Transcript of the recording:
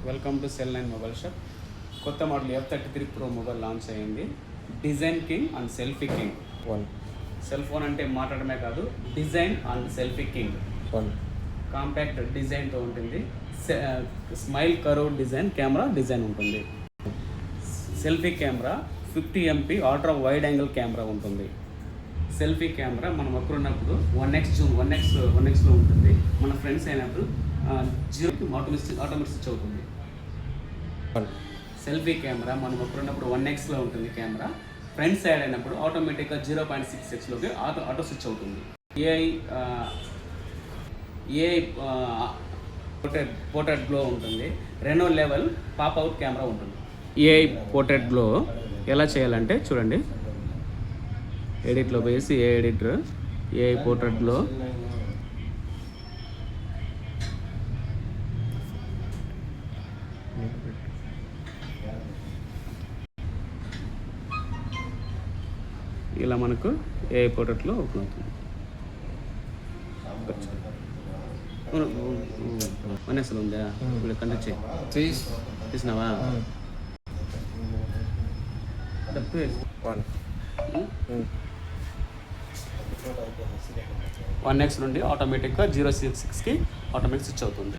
Welcome to cell 9 mobile shop. కొత్త model F33 Pro mobile launch అయ్యింది. Design king and selfie king. Cell phone అంటే మాట్లాడమే కాదు, design and selfie king. Compact డిజైన్తో ఉంటుంది. Smile curve design, camera design ఉంటుంది. Selfie camera 50 MP ultra wide angle camera ఉంటుంది. Selfie camera మనం ఒకరున్నప్పుడు 1x జూమ్ 1xలో ఉంటుంది. మన ఫ్రెండ్స్ అయినప్పుడు 0కి ఆటోమేటిక్ స్విచ్ అవుతుంది. సెల్ఫీ కెమెరా మనం ఒకరున్నప్పుడు 1xలో ఉంటుంది కెమెరా. ఫ్రంట్ సైడ్ అయినప్పుడు ఆటోమేటిక్గా 0.6xలోకి ఆటో స్విచ్ అవుతుంది. ఏఐ పోర్ట్రేట్ గ్లో ఉంటుంది. Reno level pop out camera ఉంటుంది. ఏఐ పోర్ట్రేట్ గ్లో ఎలా చేయాలంటే చూడండి, ఎడిట్లో వేసి ఏఐ పోర్ట్రేట్ గ్లో ఇలా మనకు ఏఐ పోర్ట్రేట్లో ఓపెన్ అవుతుంది. అసలు ఉందా? ఇప్పుడు కండక్ట్ చేసినావా? 1x నుండి ఆటోమేటిక్గా 0.6కి ఆటోమేటిక్ స్విచ్ అవుతుంది.